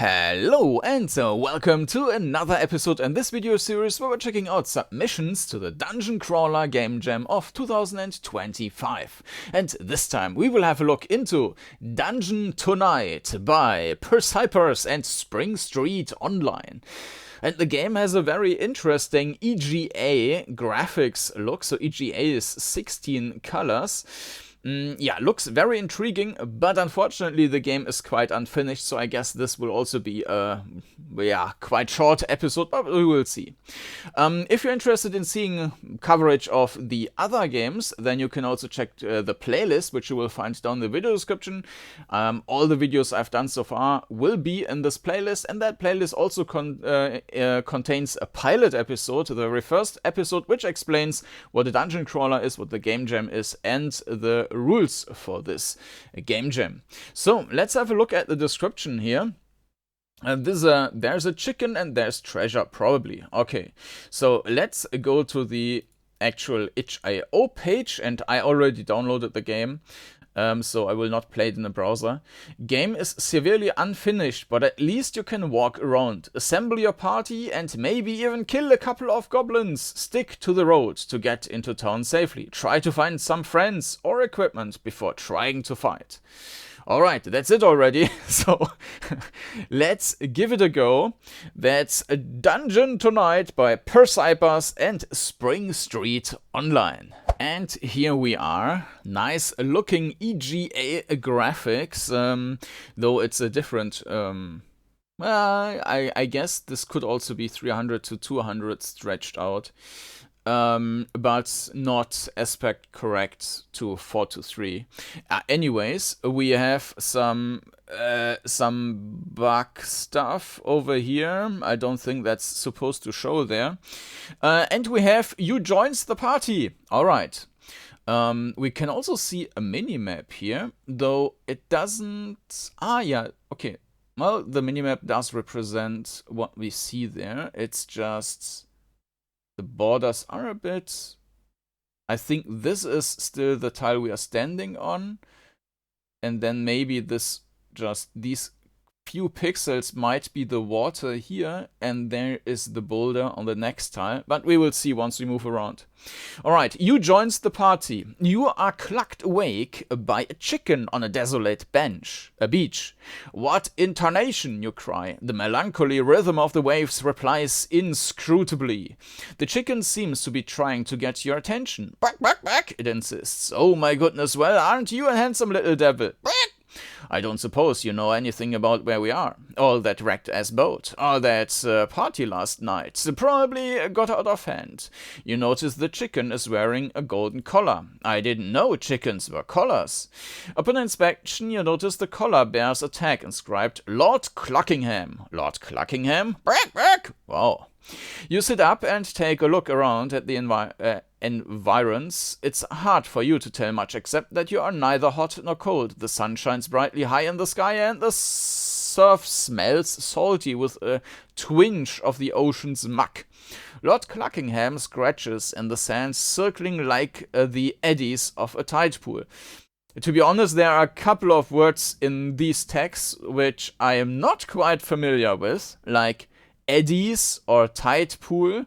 Hello and welcome to another episode in this video series where we're checking out submissions to the DungeonCrawler Game Jam of 2025. And this time we will have a look into Dungeon Tonight by Persypers and SpringStreetOnline. And the game has a very interesting EGA graphics look, so EGA is 16 colors. Yeah, looks very intriguing, but unfortunately the game is quite unfinished, so I guess this will also be a, quite short episode, but we will see. If you're interested in seeing coverage of the other games, then you can also check the playlist, which you will find down in the video description. All the videos I've done so far will be in this playlist, and that playlist also contains a pilot episode, the very first episode, which explains what a dungeon crawler is, what the game jam is, and the rules for this game jam. So let's have a look at the description here. There's a chicken and there's treasure, probably. Okay, so let's go to the actual itch.io page, and I already downloaded the game. So I will not play it in the browser. Game is severely unfinished, but at least you can walk around, assemble your party, and maybe even kill a couple of goblins. Stick to the road to get into town safely. Try to find some friends or equipment before trying to fight. Alright, that's it already, so let's give it a go. That's a Dungeon Tonight by Persypers and SpringStreetOnline. And here we are, nice looking EGA graphics, though it's a different, I guess this could also be 300 to 200 stretched out. But not aspect correct to 4:3. Anyways, we have some bug stuff over here. I don't think that's supposed to show there. And we have you joins the party. All right. We can also see a minimap here, though it doesn't. Yeah. Okay. Well, the minimap does represent what we see there. It's just the borders are a bit. I think this is still the tile we are standing on, and then maybe this just these few pixels might be the water here, and there is the boulder on the next tile, but we will see once we move around. Alright, you joins the party. You are clucked awake by a chicken on a desolate beach. What intonation, you cry. The melancholy rhythm of the waves replies inscrutably. The chicken seems to be trying to get your attention. Back, back, back, it insists. Oh my goodness, well, aren't you a handsome little devil? Back. I don't suppose you know anything about where we are. All that wrecked-ass boat. All that party last night. Probably got out of hand. You notice the chicken is wearing a golden collar. I didn't know chickens were collars. Upon inspection, you notice the collar bears a tag inscribed Lord Cluckingham. Lord Cluckingham? Brack, brack! Wow. You sit up and take a look around at the environs. It's hard for you to tell much except that you are neither hot nor cold. The sun shines brightly high in the sky and the surf smells salty with a twinge of the ocean's muck. Lord Cluckingham scratches in the sand, circling like the eddies of a tide pool. To be honest, there are a couple of words in these texts which I am not quite familiar with, like eddies or tide pool.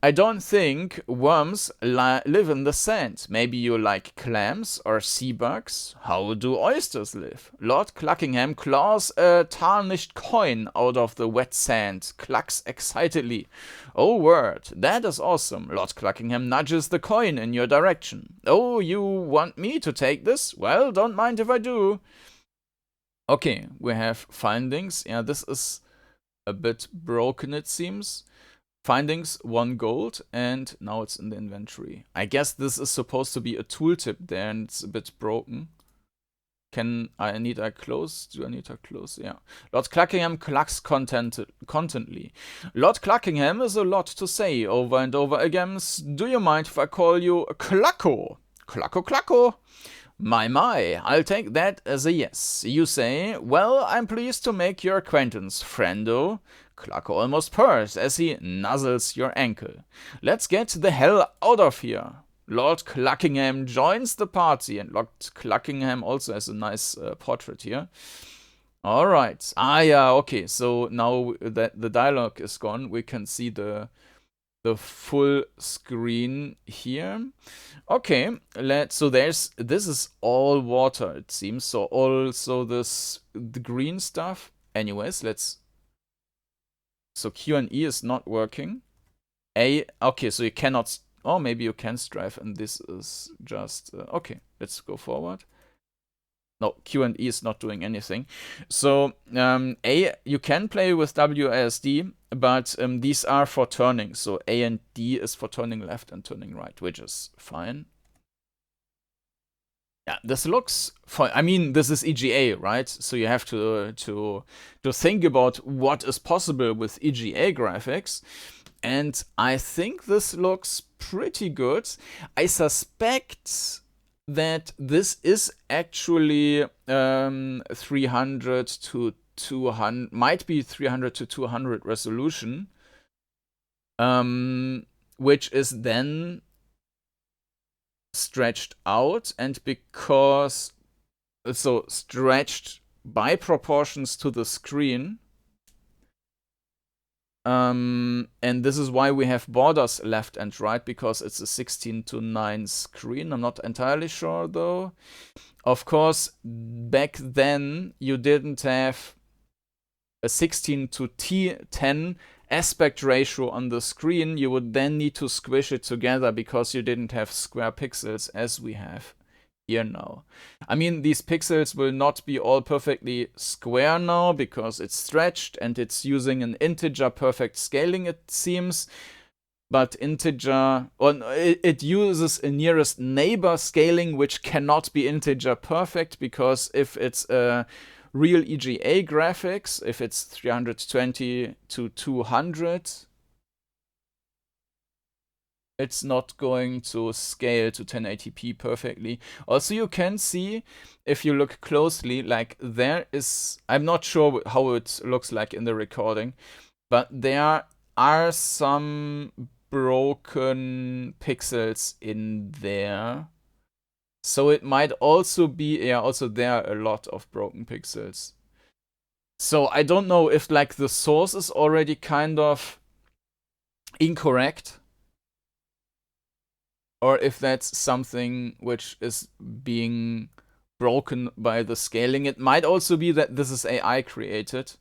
I don't think worms live in the sand. Maybe you like clams or sea bugs. How do oysters live? Lord Cluckingham claws a tarnished coin out of the wet sand, clucks excitedly. Oh, word, that is awesome. Lord Cluckingham nudges the coin in your direction. Oh, you want me to take this? Well, don't mind if I do. Okay, we have findings. Yeah, this is a bit broken, it seems. Findings 1 gold, and now it's in the inventory. I guess this is supposed to be a tooltip there, and it's a bit broken. I need a close? Do I need a close? Yeah. Lord Cluckingham clucks contently. Lord Cluckingham is a lot to say over and over again. Do you mind if I call you Clucko? Clucko, Clucko? My, I'll take that as a yes. You say, well, I'm pleased to make your acquaintance, friendo. Clucko almost purrs as he nuzzles your ankle. Let's get the hell out of here. Lord Cluckingham joins the party, and Lord Cluckingham also has a nice portrait here. All right. Ah, yeah. Okay. So now that the dialogue is gone, we can see the full screen here. Okay. So this is all water, it seems. So also the green stuff. Anyways, so Q and E is not working. Okay, so you cannot. Oh, maybe you can strive, and this is just okay. Let's go forward. No, Q and E is not doing anything. So you can play with WASD, but these are for turning. So A and D is for turning left and turning right, which is fine. Yeah, this looks fine. I mean, this is EGA, right? So you have to think about what is possible with EGA graphics. And I think this looks pretty good. I suspect that this is actually 300 to 200, might be 300 to 200 resolution, which is then stretched out, and because so stretched by proportions to the screen. And this is why we have borders left and right, because it's a 16:9 screen. I'm not entirely sure though. Of course, back then you didn't have a 16:10 aspect ratio on the screen. You would then need to squish it together because you didn't have square pixels as we have here now. I mean, these pixels will not be all perfectly square now because it's stretched and it's using an integer perfect scaling, it seems. But integer, or it uses a nearest neighbor scaling, which cannot be integer perfect, because if it's a real EGA graphics, if it's 320 to 200, it's not going to scale to 1080p perfectly. Also, you can see, if you look closely, like there is, I'm not sure how it looks like in the recording, but there are some broken pixels in there. So it might also be, yeah, also there are a lot of broken pixels. So I don't know if like the source is already kind of incorrect, or if that's something which is being broken by the scaling. It might also be that this is AI created.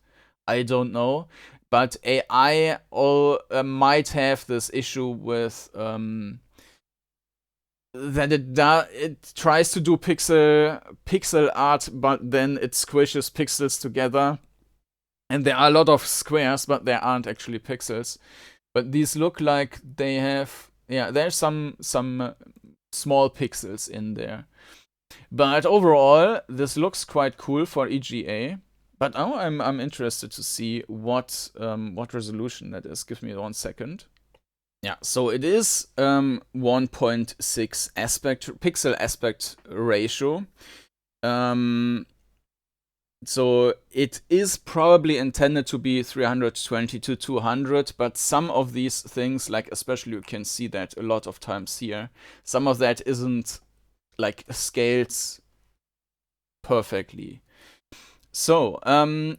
I don't know. But AI might have this issue with that it tries to do pixel art, but then it squishes pixels together. And there are a lot of squares, but there aren't actually pixels. But these look like they have, yeah, there's some small pixels in there. But overall, this looks quite cool for EGA. But now I'm interested to see what resolution that is. Give me 1 second. Yeah, so it is 1.6 pixel aspect ratio. So it is probably intended to be 320 to 200, but some of these things, like especially you can see that a lot of times here, some of that isn't like scaled perfectly. So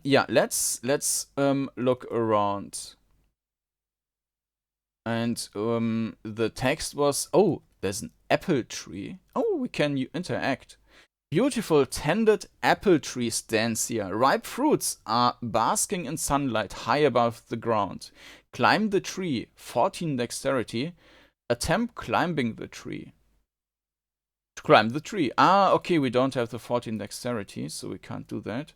yeah, let's look around. And the text was, oh, there's an apple tree. Oh, we can interact. Beautiful tended apple tree stands here. Ripe fruits are basking in sunlight high above the ground. Climb the tree. 14 dexterity. Attempt climbing the tree. Climb the tree. Ah, okay, we don't have the 14 dexterity, so we can't do that.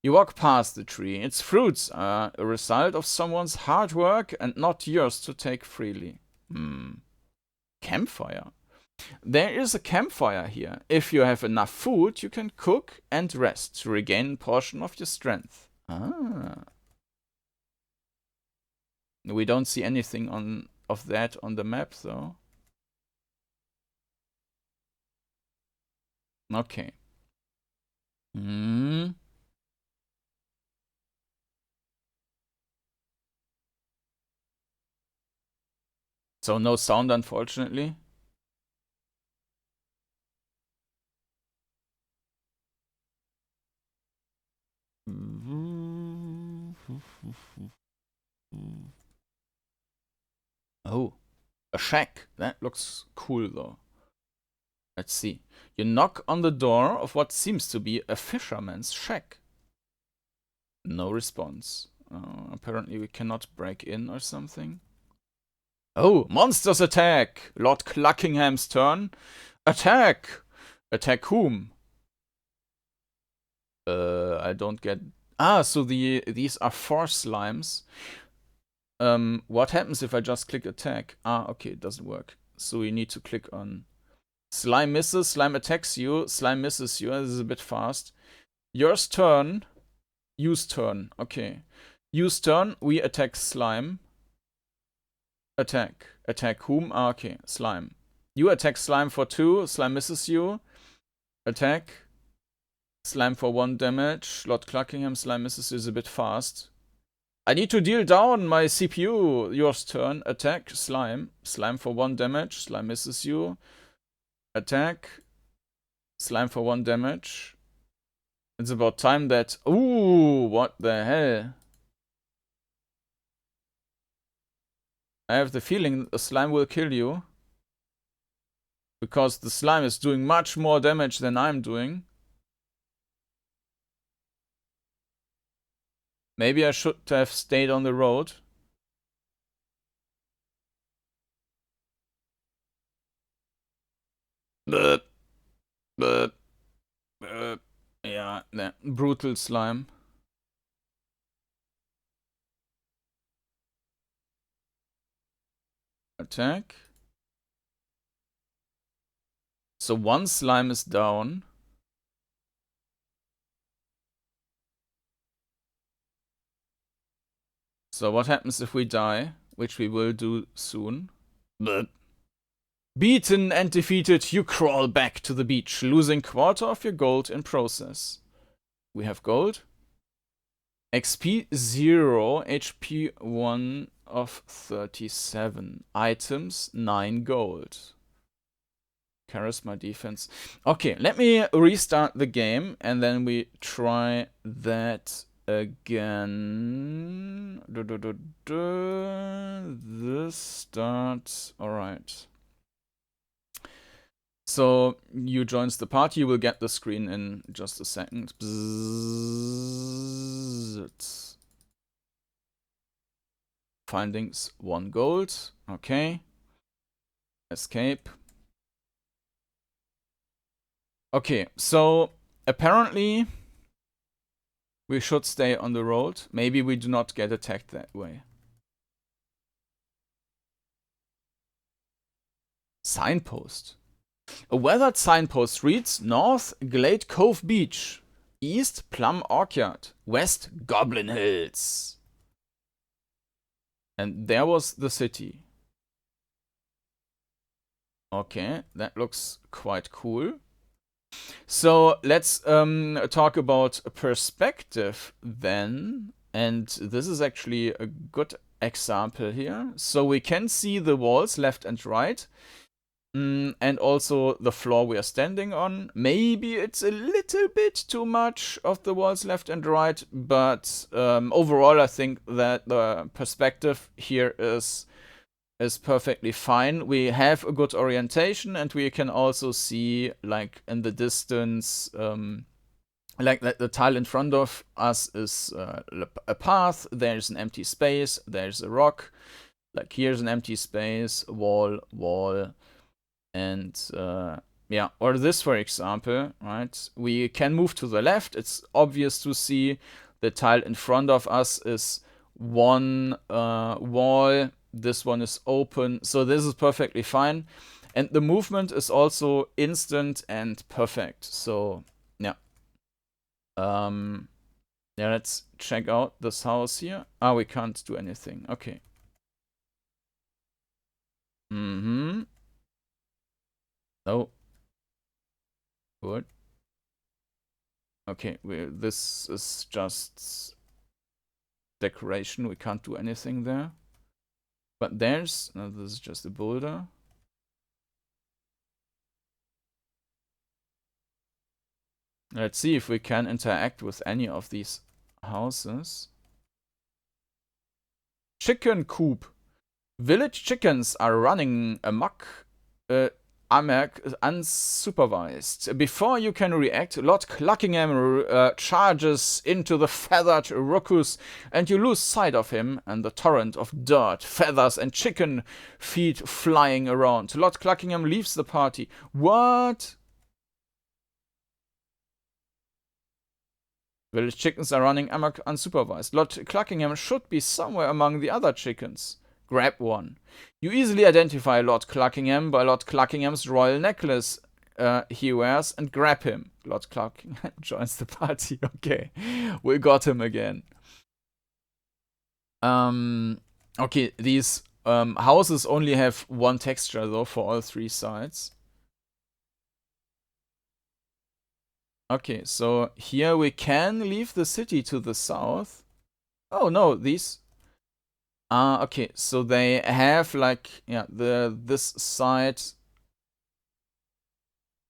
You walk past the tree. Its fruits are a result of someone's hard work and not yours to take freely. Campfire. There is a campfire here. If you have enough food, you can cook and rest to regain a portion of your strength. Ah. We don't see anything of that on the map, though. Okay. So no sound, unfortunately. Oh, a shack. That looks cool though. Let's see. You knock on the door of what seems to be a fisherman's shack. No response. Apparently we cannot break in or something. Oh, monsters attack! Lord Cluckingham's turn. Attack! Attack whom? I don't get... Ah, so these are 4 slimes. What happens if I just click attack? Ah, okay, it doesn't work. So we need to click on... Slime misses, slime attacks you, slime misses you. This is a bit fast. Yours turn. Use turn. Okay. Use turn, we attack slime. Attack. Attack whom? Ah, okay, slime. You attack slime for 2, slime misses you. Attack. Slime for 1 damage. Lord Cluckingham, slime misses you is a bit fast. I need to deal down my CPU. Yours turn. Attack. Slime. Slime for 1 damage. Slime misses you. Attack. Slime for 1 damage. It's about time that... Ooh, what the hell? I have the feeling the slime will kill you. Because the slime is doing much more damage than I'm doing. Maybe I should have stayed on the road. But yeah, brutal slime. Attack. So 1 slime is down. So what happens if we die? Which we will do soon. But beaten and defeated, you crawl back to the beach, losing 1/4 of your gold in process. We have gold. XP 0, HP 1 of 37. Items 9 gold. Charisma defense. Okay, let me restart the game and then we try that again. This starts. Alright. So you joins the party, you will get the screen in just a second. Bzzzt. Findings 1 gold. Okay. Escape. Okay, so apparently we should stay on the road. Maybe we do not get attacked that way. Signpost. A weathered signpost reads North Glade Cove Beach, East Plum Orchard, West Goblin Hills. And there was the city. Okay, that looks quite cool. So let's talk about perspective then. And this is actually a good example here. So we can see the walls left and right. And also the floor we are standing on. Maybe it's a little bit too much of the walls left and right. But overall, I think that the perspective here is perfectly fine. We have a good orientation, and we can also see, like, in the distance, like the tile in front of us is a path. There's an empty space. There's a rock. Like, here's an empty space, wall, and yeah, or this, for example, right? We can move to the left. It's obvious to see the tile in front of us is one wall. This one is open, so this is perfectly fine. And the movement is also instant and perfect. So yeah. Yeah, let's check out this house here. Ah, we can't do anything. Okay. Oh. Good. Okay, this is just decoration. We can't do anything there. But there's... No, this is just a boulder. Let's see if we can interact with any of these houses. chicken coop. Village chickens are running amok, unsupervised. Before you can react, Lord Cluckingham charges into the feathered ruckus, and you lose sight of him and the torrent of dirt, feathers, and chicken feet flying around. Lord Cluckingham leaves the party. What? Village chickens are running amok unsupervised. Lord Cluckingham should be somewhere among the other chickens. Grab one. You easily identify Lord Cluckingham by Lord Cluckingham's royal necklace he wears and grab him. Lord Cluckingham joins the party. Okay, we got him again. Okay, these houses only have one texture though for all three sides. Okay, so here we can leave the city to the south. Oh no, these... okay, so they have like, yeah, this side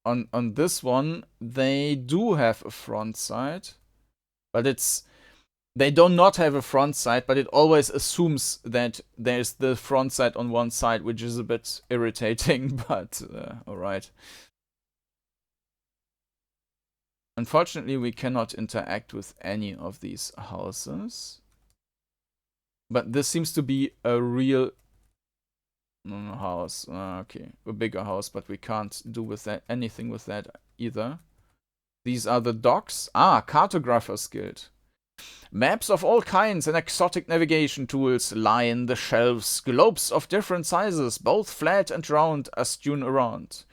on this one, they do have a front side, but they do not have a front side, but it always assumes that there's the front side on one side, which is a bit irritating, but alright. Unfortunately, we cannot interact with any of these houses. But this seems to be a real house. Okay, a bigger house, but we can't do with that anything with that either. These are the docks. Cartographer's Guild. Maps of all kinds and exotic navigation tools line the shelves. Globes of different sizes, both flat and round, are strewn around.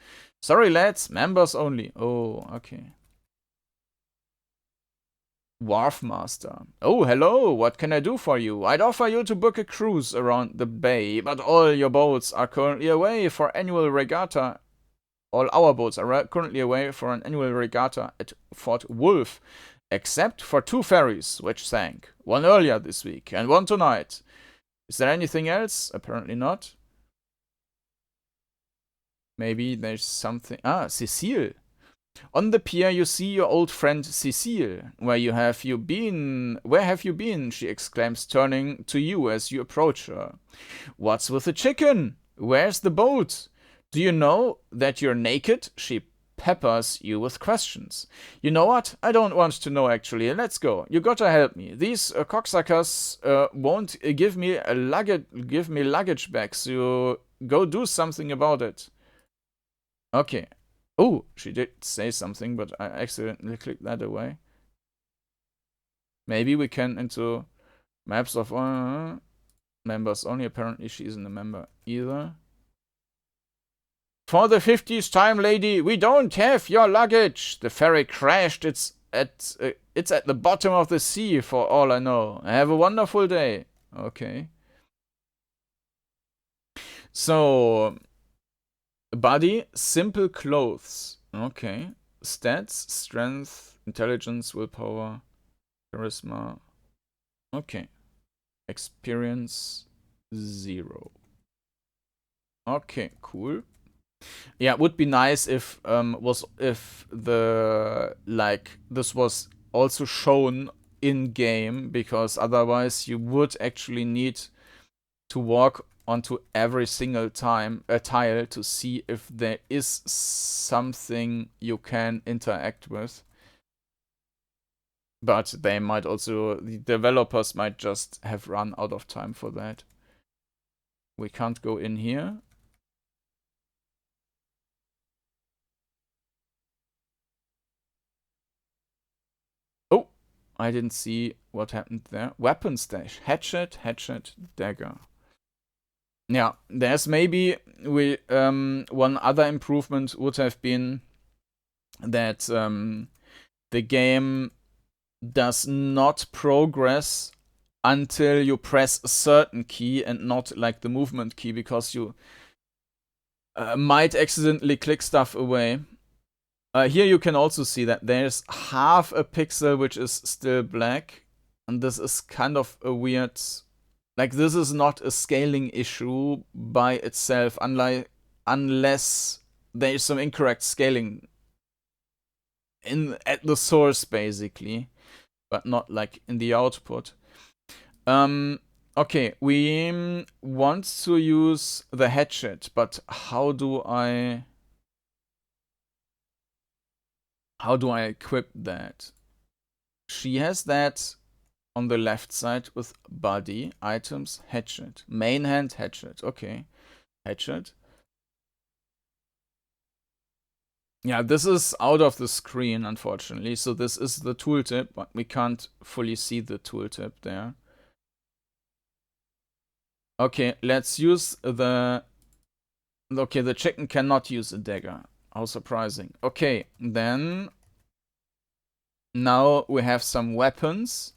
Sorry lads, members only. Oh, okay. Wharf Master. Oh, hello, what can I do for you? I'd offer you to book a cruise around the bay, but all your boats are currently away for annual regatta. All our boats are currently away for an annual regatta at Fort Wolf, except for 2 ferries, which sank. One earlier this week, and one tonight. Is there anything else? Apparently not. Maybe there's something... Cecile. On the pier, you see your old friend Cecile. Where have you been? She exclaims, turning to you as you approach her. What's with the chicken? Where's the boat? Do you know that you're naked? She peppers you with questions. You know what? I don't want to know actually. Let's go. You gotta help me. These cocksuckers won't give me luggage back. So go do something about it. Okay. Oh, she did say something, but I accidentally clicked that away. Maybe we can into maps of members only. Apparently she isn't a member either. For the 50th time, lady, we don't have your luggage. The ferry crashed. It's at the bottom of the sea for all I know. Have a wonderful day. Okay. So... Body, simple clothes. Okay. Stats, strength, intelligence, willpower, charisma. Okay. Experience, 0. Okay, cool. Yeah, it would be nice if this was also shown in game, because otherwise you would actually need to walk onto every single tile to see if there is something you can interact with. But they might also, the developers might just have run out of time for that. We can't go in here. Oh, I didn't see what happened there. Weapon stash, hatchet, dagger. Yeah, there's maybe one other improvement would have been that the game does not progress until you press a certain key and not like the movement key, because you might accidentally click stuff away. Here you can also see that there's half a pixel which is still black, and this is kind of a weird... Like, this is not a scaling issue by itself, unless there is some incorrect scaling at the source, basically, but not like in the output. Okay, we want to use the hatchet, but how do I equip that? She has that on the left side with body, items, hatchet. Main hand, hatchet. Okay, hatchet. Yeah, this is out of the screen, unfortunately. So this is the tooltip, but we can't fully see the tooltip there. Okay, let's use the... Okay, the chicken cannot use a dagger. How surprising. Okay, then... Now we have some weapons.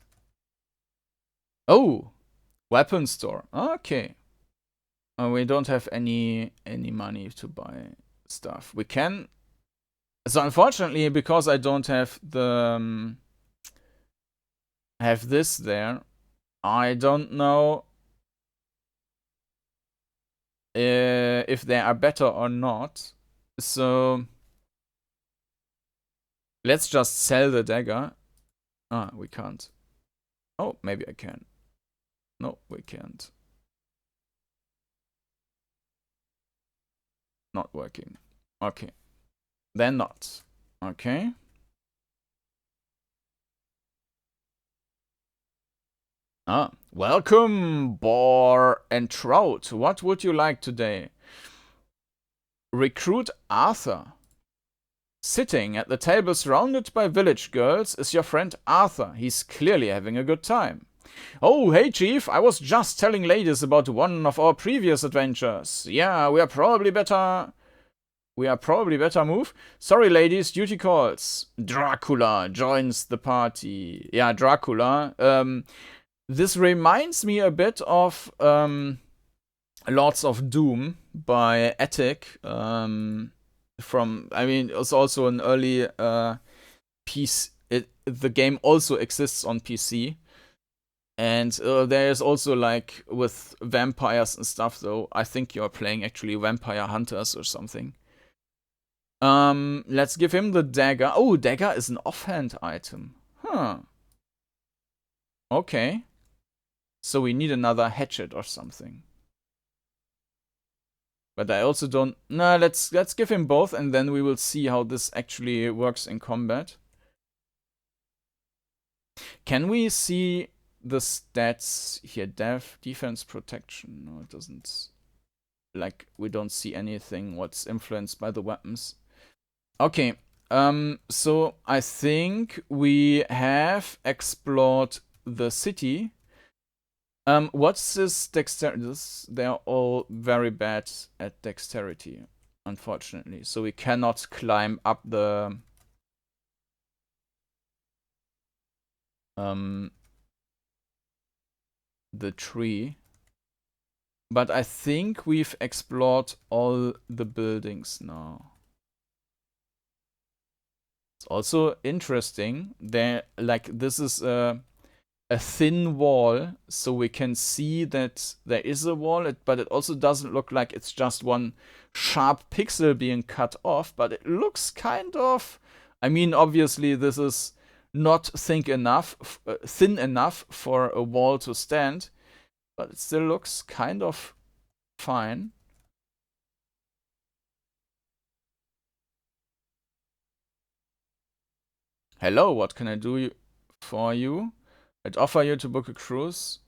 Oh! Weapon store. Okay. We don't have any money to buy stuff. We can... So unfortunately, because I don't have the... have this there, I don't know if they are better or not. So let's just sell the dagger. Ah, we can't. Oh, maybe I can. No, we can't. Not working. Okay. Then not. Okay. Ah, welcome, boar and trout. What would you like today? Recruit Arthur. Sitting at the table surrounded by village girls is your friend Arthur. He's clearly having a good time. Oh, hey chief, I was just telling ladies about one of our previous adventures. Yeah, we are probably better move. Sorry ladies, duty calls. Dracula joins the party. Yeah, Dracula. This reminds me a bit of Lords of Doom by Attic. It's also an early piece. The game also exists on PC. And there's also, like, with vampires and stuff, though. I think you're playing actually vampire hunters or something. Let's give him the dagger. Oh, dagger is an offhand item. Huh. Okay. So we need another hatchet or something. But I also don't... Nah, let's give him both, and then we will see how this actually works in combat. Can we see the stats here? Defense, protection. No, it doesn't. Like, we don't see anything what's influenced by the weapons. Okay, so I think we have explored the city. What's this dexterity? They're all very bad at dexterity, unfortunately. So we cannot climb up the tree. But I think we've explored all the buildings now. It's also interesting. This is a thin wall, so we can see that there is a wall, but it also doesn't look like it's just one sharp pixel being cut off, but it looks kind of... I mean, obviously this is not thin enough for a wall to stand, but it still looks kind of fine. Hello, what can I do for you? I'd offer you to book a cruise.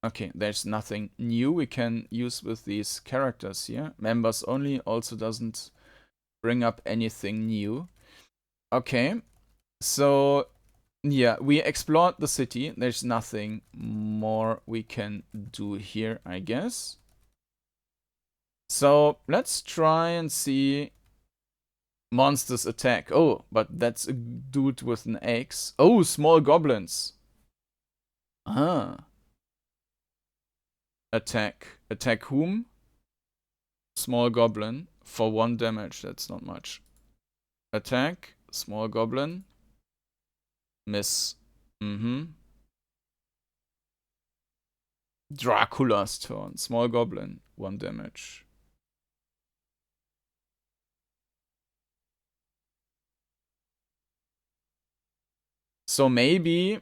Okay, there's nothing new we can use with these characters here. Members only also doesn't bring up anything new. Okay, so yeah, we explored the city. There's nothing more we can do here, I guess. So let's try and see monsters attack. Oh, but that's a dude with an axe. Oh, small goblins. Ah. Attack. Attack whom? Small goblin. For 1 damage. That's not much. Attack. Small goblin. Miss. Dracula's turn. Small goblin. 1 damage. So maybe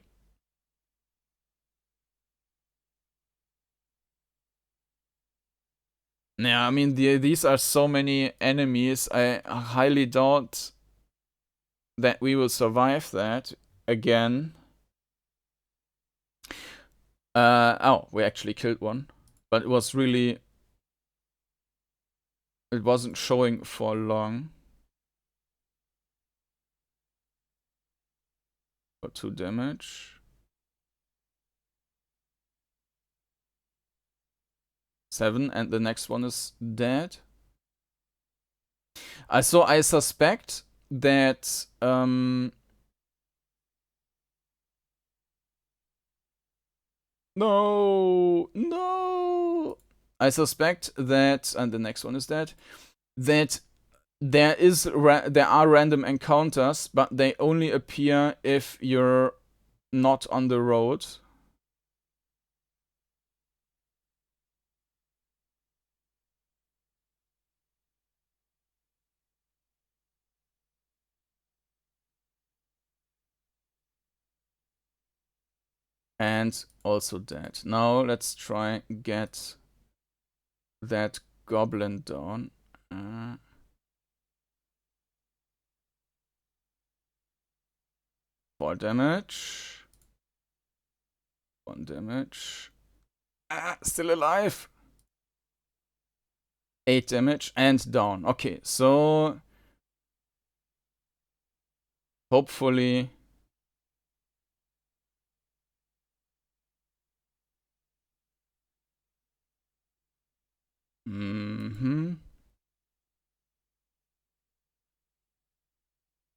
Yeah, I mean, these are so many enemies. I highly doubt that we will survive that again. Oh, we actually killed one. But it was really... It wasn't showing for long. For 2 damage. 7, and the next one is dead. So I suspect that... No! No! I suspect that... And the next one is dead. That there are random encounters, but they only appear if you're not on the road. And also dead. Now let's try get that goblin down. 4 damage. 1 damage. Still alive. 8 damage and down. Okay, so hopefully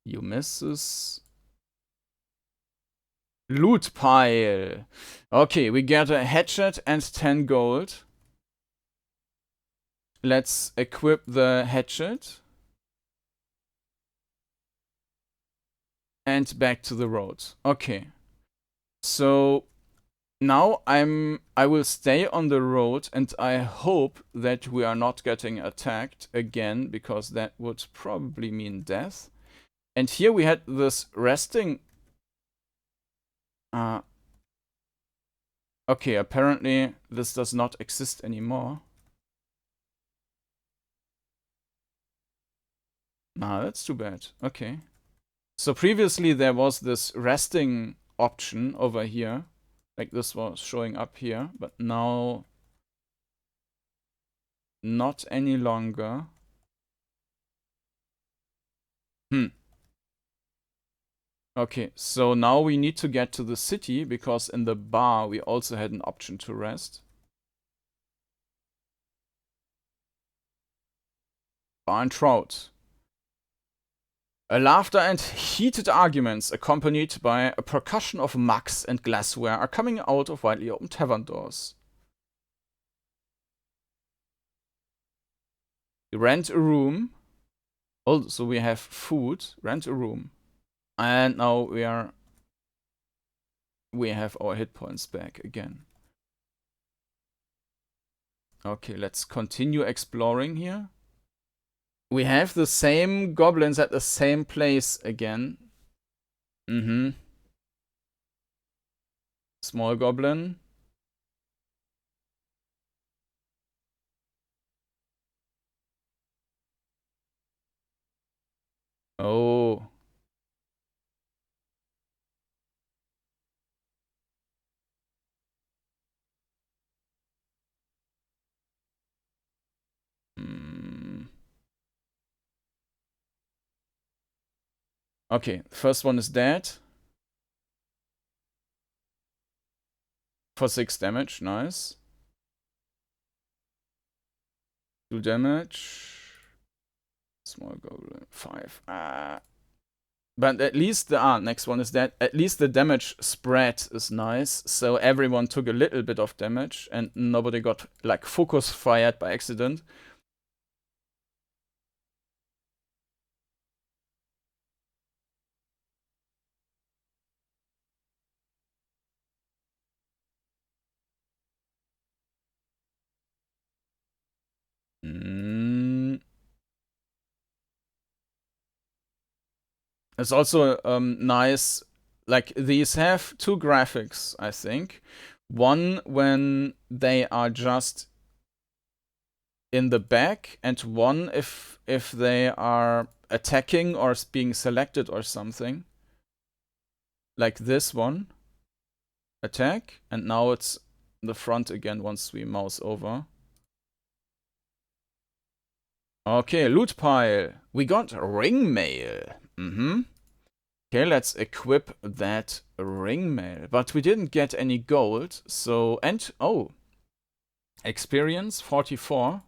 you misses. Loot pile. Okay, we get a hatchet and 10 gold. Let's equip the hatchet. And back to the road. Okay. So now I will stay on the road, and I hope that we are not getting attacked again, because that would probably mean death. And here we had this resting... okay, apparently this does not exist anymore. Nah, that's too bad. Okay. So previously there was this resting option over here. Like this was showing up here, but now not any longer. Okay, so now we need to get to the city, because in the bar we also had an option to rest. Bar and Trout. Laughter and heated arguments, accompanied by a percussion of mugs and glassware, are coming out of widely open tavern doors. Rent a room. Also, we have food. Rent a room. And now we have our hit points back again. Okay, let's continue exploring here. We have the same goblins at the same place again. Small goblin. Oh. Okay, first one is dead. For 6 damage, nice. 2 damage. Small goblin, 5. But at least the next one is dead. At least the damage spread is nice. So everyone took a little bit of damage and nobody got like focus fired by accident. It's also nice, like these have 2 graphics, I think. One when they are just in the back, and 1 if they are attacking or being selected or something. Like this one. Attack, and now it's in the front again once we mouse over. Okay, loot pile. We got ring mail. Okay, let's equip that ring mail. But we didn't get any gold, so... And, oh. Experience, 44.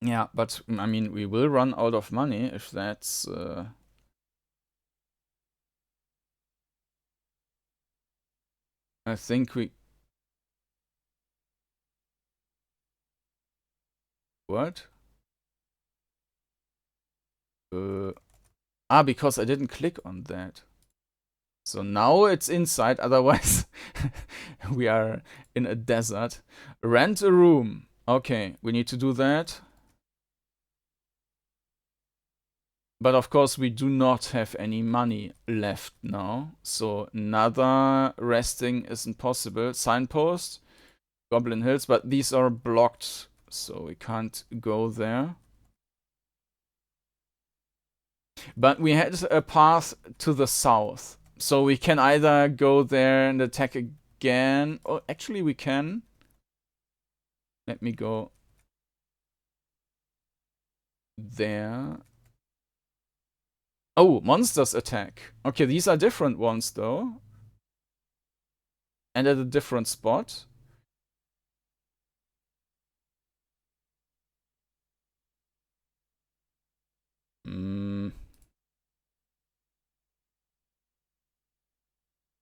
Yeah, but, I mean, we will run out of money if that's... I think we... What? Because I didn't click on that. So now it's inside, otherwise we are in a desert. Rent a room. Okay, we need to do that. But of course we do not have any money left now. So another resting isn't possible. Signpost, Goblin Hills, but these are blocked, so we can't go there. But we had a path to the south. So we can either go there and attack again. Oh, actually we can. Let me go there. Oh, monsters attack. Okay, these are different ones though. And at a different spot.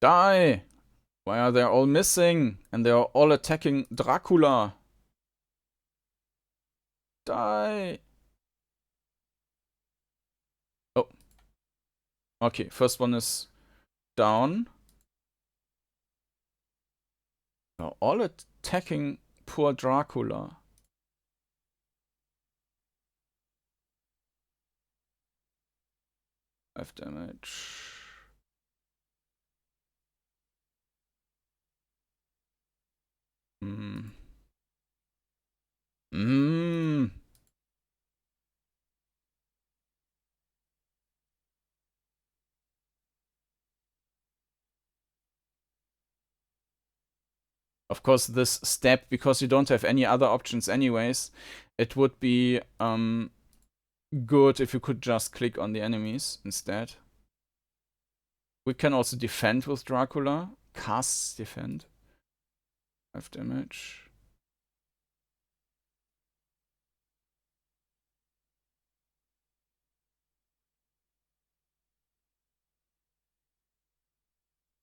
Die! Why are they all missing? And they are all attacking Dracula. Die! Oh. Okay, first one is down. They're all attacking poor Dracula. 5 damage. Of course, this step, because you don't have any other options anyways, it would be good if you could just click on the enemies instead. We can also defend with Dracula. Casts defend. 5 damage.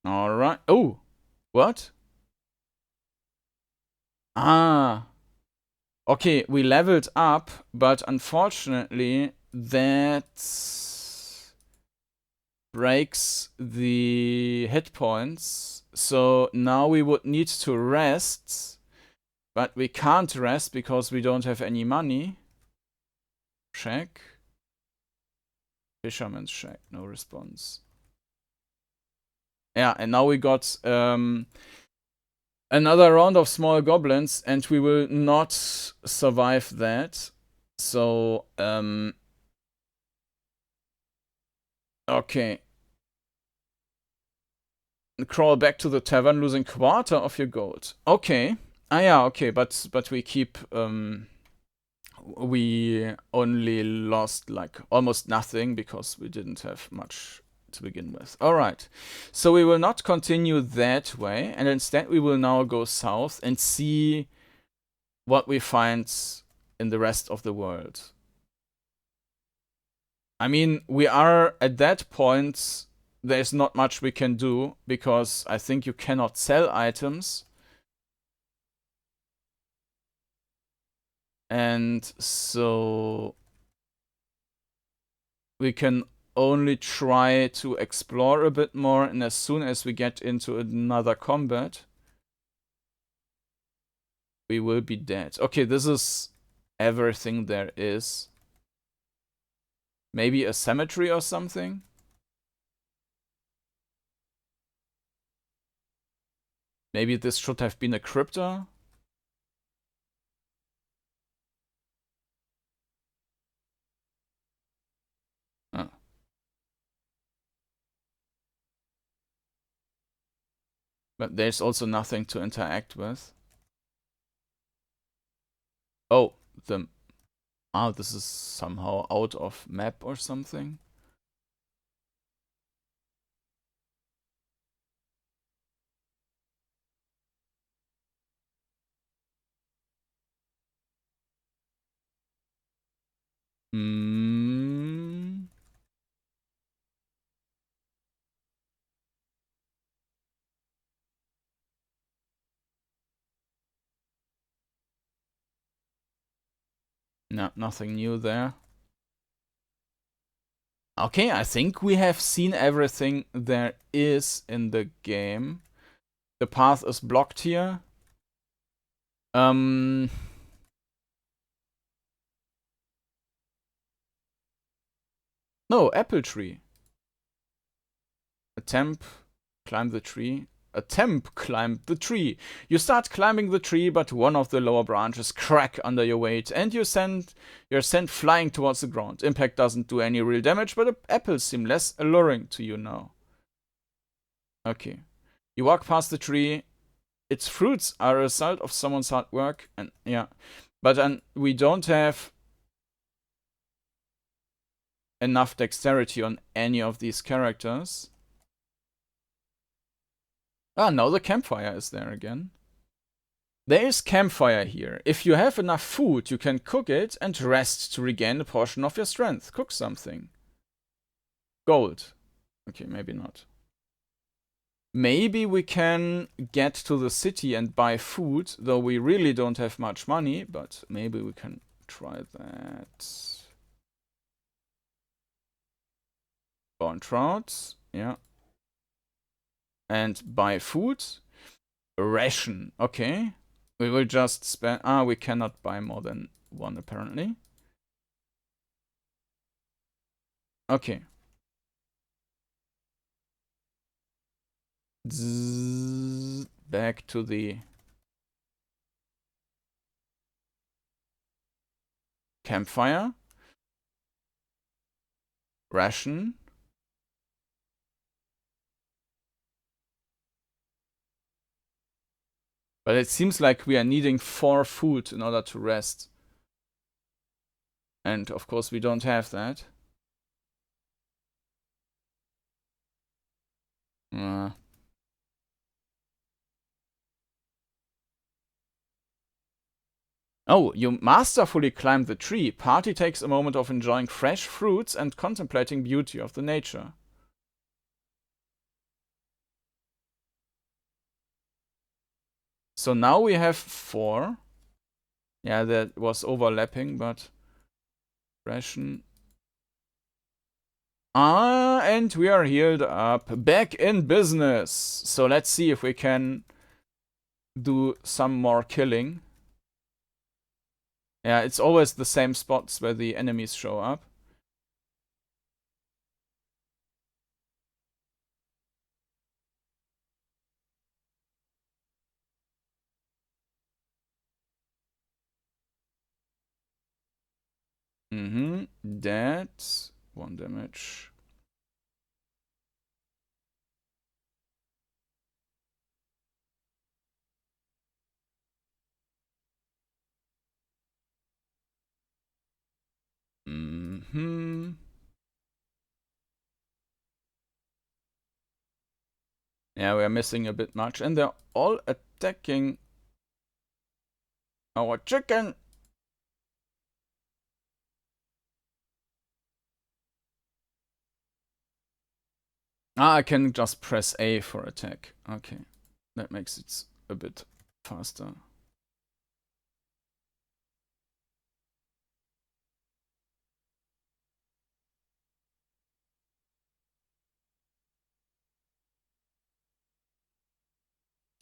Alright. Oh! What? Okay, we leveled up, but unfortunately that breaks the hit points. So now we would need to rest, but we can't rest because we don't have any money. Check. Fisherman's shack, no response. Yeah, and now we got another round of small goblins, and we will not survive that. So, okay. Crawl back to the tavern, losing quarter of your gold. Okay. Yeah, okay, but we keep, we only lost like almost nothing because we didn't have much to begin with. Alright, so we will not continue that way, and instead we will now go south and see what we find in the rest of the world. I mean, we are at that point, there's not much we can do, because I think you cannot sell items. And so we can only try to explore a bit more, and as soon as we get into another combat, we will be dead. Okay, this is everything there is. Maybe a cemetery or something? Maybe this should have been a crypta? But there's also nothing to interact with. Oh, this is somehow out of map or something. No, nothing new there. Okay, I think we have seen everything there is in the game. The path is blocked here. No, apple tree. Attempt, climb the tree. Attempt, climb the tree. You start climbing the tree, but one of the lower branches crack under your weight, and you're sent flying towards the ground. Impact doesn't do any real damage, but the apples seem less alluring to you now. Okay. You walk past the tree. Its fruits are a result of someone's hard work, and yeah. But we don't have enough dexterity on any of these characters. Ah, now the campfire is there again. There is campfire here. If you have enough food, you can cook it and rest to regain a portion of your strength. Cook something. Gold. Okay, maybe not. Maybe we can get to the city and buy food, though we really don't have much money, but maybe we can try that. Born trout, yeah. And buy food. Ration, okay. We will just spend... we cannot buy more than one, apparently. Okay. Back to the campfire. Ration. But it seems like we are needing 4 food in order to rest. And of course we don't have that. Oh, you masterfully climb the tree. Party takes a moment of enjoying fresh fruits and contemplating beauty of the nature. So now we have 4. Yeah, that was overlapping, but... Ration. And we are healed up. Back in business. So let's see if we can do some more killing. Yeah, it's always the same spots where the enemies show up. That 1 damage. Yeah, we are missing a bit much, and they're all attacking our chicken. I can just press A for attack. Okay, that makes it a bit faster.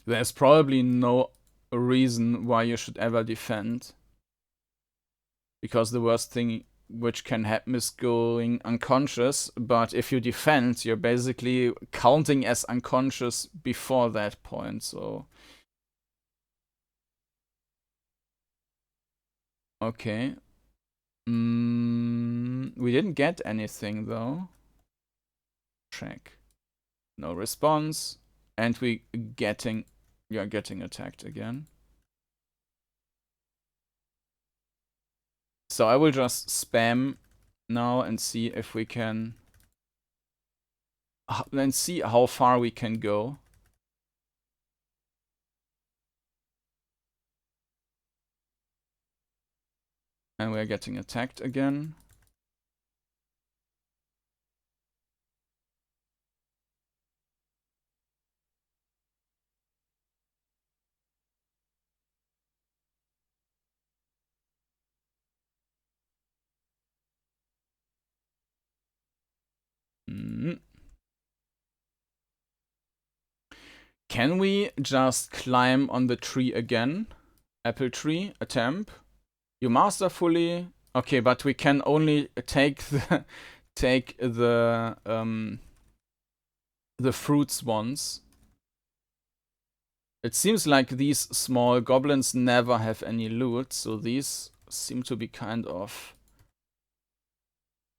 There's probably no reason why you should ever defend. Because the worst thing which can happen is going unconscious, but if you defend, you're basically counting as unconscious before that point, so... Okay. We didn't get anything, though. Check. No response. And we are getting attacked again. So I will just spam now and see if we can... and see how far we can go. And we're getting attacked again. Can we just climb on the tree again? Apple tree, attempt. You masterfully. Okay, but we can only take the fruits once. It seems like these small goblins never have any loot, so these seem to be kind of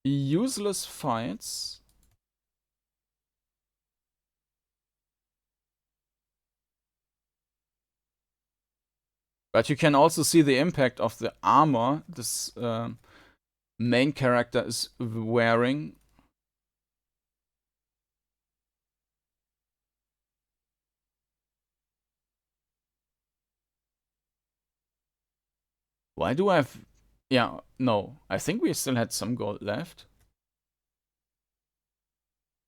useless fights. But you can also see the impact of the armor this main character is wearing. Why do I have... Yeah, no. I think we still had some gold left.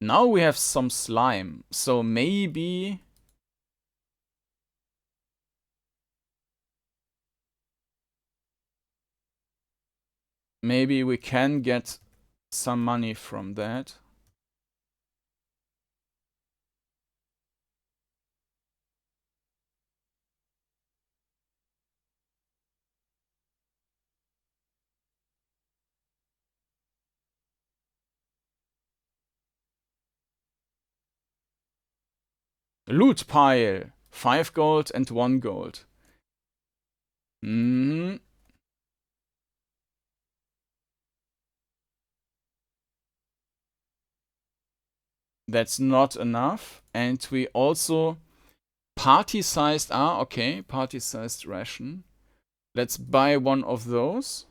Now we have some slime. So maybe... maybe we can get some money from that. Loot pile. 5 gold and 1 gold. That's not enough. And we also... party-sized... okay. Party-sized ration. Let's buy one of those.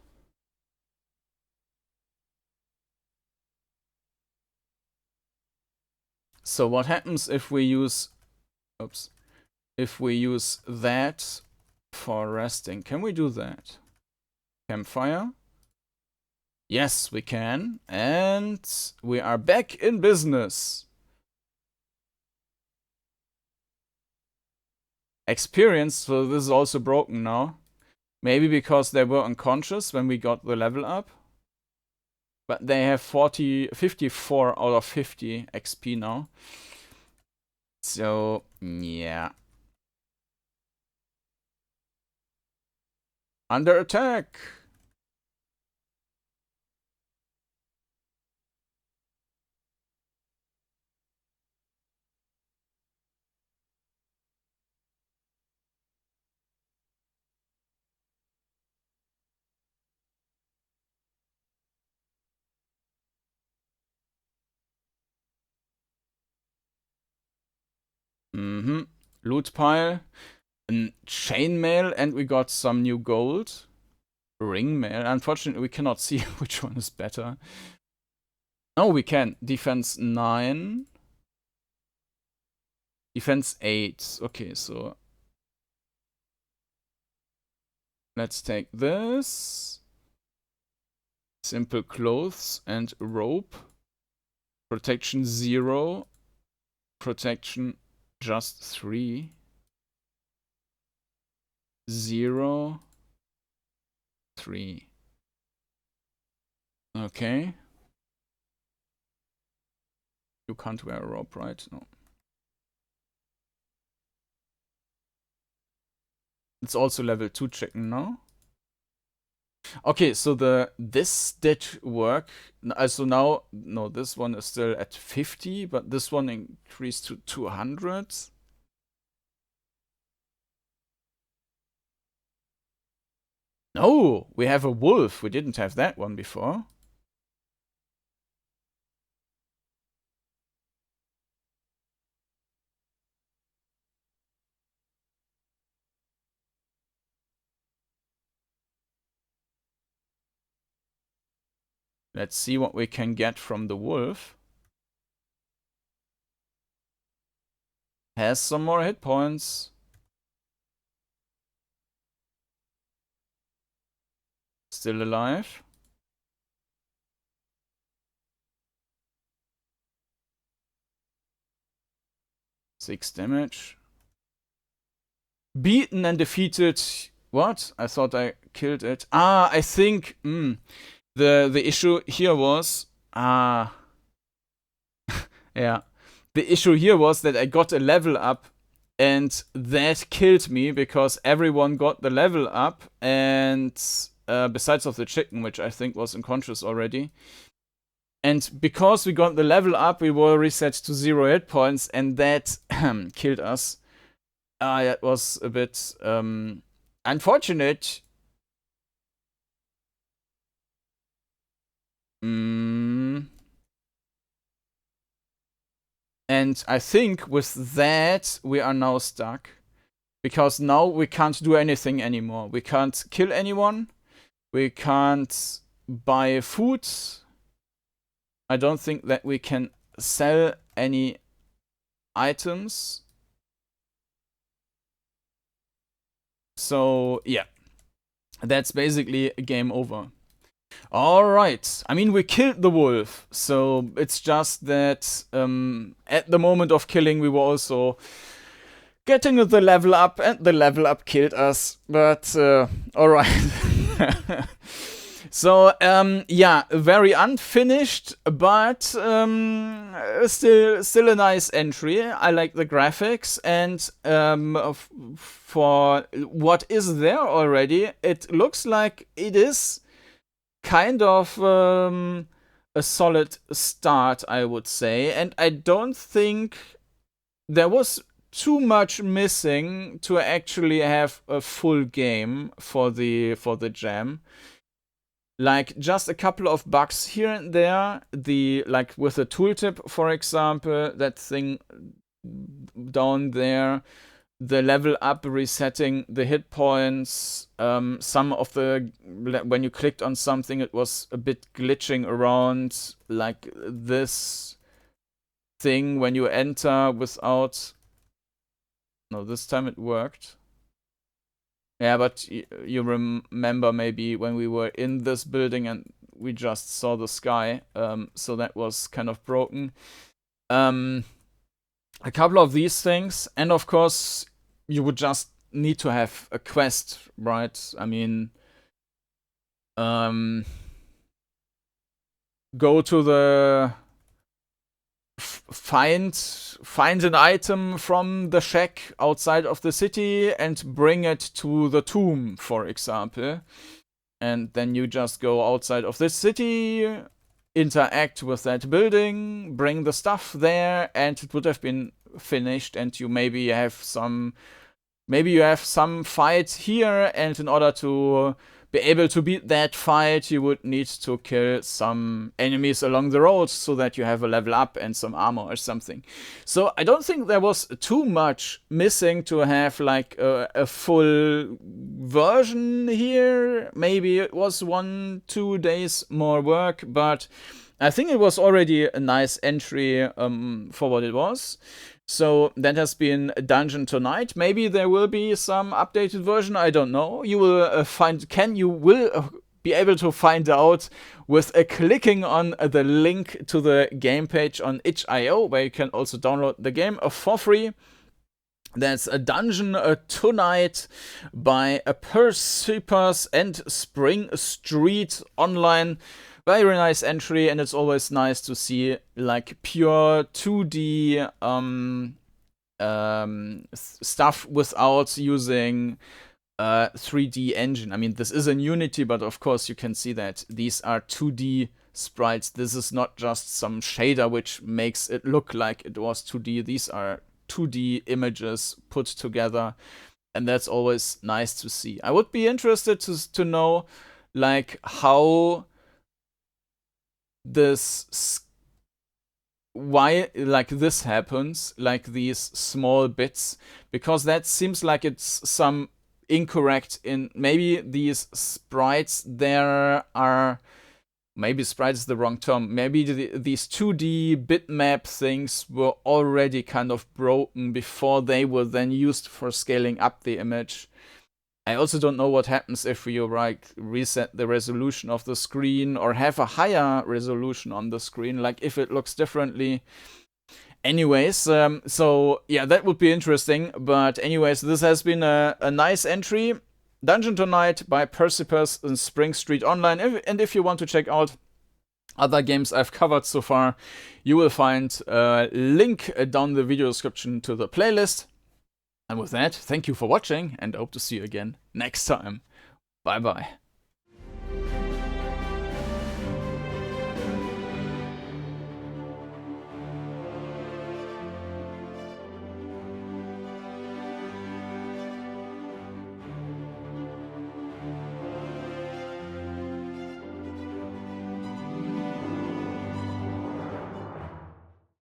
So what happens if we use... oops. If we use that for resting? Can we do that? Campfire? Yes, we can. And we are back in business. Experience, so this is also broken now. Maybe because they were unconscious when we got the level up. But they have 54 out of 50 XP now. So, yeah. Under attack! Loot pile. Chainmail, and we got some new gold. Ringmail. Unfortunately, we cannot see which one is better. Oh, we can. Defense 9. Defense 8. Okay, so... let's take this. Simple clothes and rope. Protection 0. Protection just 3. 0. 3. Okay. You can't wear a rope, right? No. It's also level 2 chicken now. Okay, so this did work. So now, no, this one is still at 50, but this one increased to 200. No, we have a wolf. We didn't have that one before. Let's see what we can get from the wolf. Has some more hit points. Still alive. Six damage. Beaten and defeated. What? I thought I killed it. Ah, I think the issue here was yeah. The issue here was that I got a level up, and that killed me because everyone got the level up, and besides of the chicken, which I think was unconscious already. And because we got the level up, we were reset to 0 hit points, and that killed us. That was a bit unfortunate. And I think with that, we are now stuck. Because now we can't do anything anymore. We can't kill anyone. We can't buy food. I don't think that we can sell any items. So, yeah. That's basically a game over. Alright. I mean, we killed the wolf. So, it's just that at the moment of killing, we were also getting the level up, and the level up killed us. But, alright. So, yeah, very unfinished, but still a nice entry. I like the graphics, and for what is there already, it looks like it is kind of a solid start, I would say. And I don't think there was too much missing to actually have a full game for the jam. Like, just a couple of bugs here and there. Like, with the tooltip, for example, that thing down there. The level up, resetting the hit points. Some of the... When you clicked on something, it was a bit glitching around. Like, this thing when you enter without... No, this time it worked. Yeah, but you remember maybe when we were in this building and we just saw the sky, so that was kind of broken. A couple of these things, and of course, you would just need to have a quest, right? I mean, go to the... Find an item from the shack outside of the city and bring it to the tomb, for example. And then you just go outside of this city, interact with that building, bring the stuff there, and it would have been finished. And you maybe have some fight here, and in order to be able to beat that fight, you would need to kill some enemies along the road so that you have a level up and some armor or something. So I don't think there was too much missing to have like a full version here. Maybe it was 1-2 days more work, but I think it was already a nice entry for what it was. So that has been a dungeon tonight. Maybe there will be some updated version. I don't know. You will be able to find out with clicking on the link to the game page on itch.io, where you can also download the game for free. That's a dungeon tonight by Persypers and SpringStreetOnline. Very nice entry, and it's always nice to see like pure 2D stuff without using 3D engine. I mean, this is in Unity, but of course you can see that these are 2D sprites. This is not just some shader which makes it look like it was 2D. These are 2D images put together, and that's always nice to see. I would be interested to know like how why like this happens, like these small bits, because that seems like it's some incorrect in maybe these sprites. There are maybe sprite is the wrong term. Maybe these 2D bitmap things were already kind of broken before they were then used for scaling up the image. I also don't know what happens if you reset the resolution of the screen or have a higher resolution on the screen, like if it looks differently. Anyways, so yeah, that would be interesting. But anyways, this has been a nice entry. Dungeon Tonight by Persypers in SpringStreetOnline. And if you want to check out other games I've covered so far, you will find a link down the video description to the playlist. And with that, thank you for watching and hope to see you again next time. Bye bye.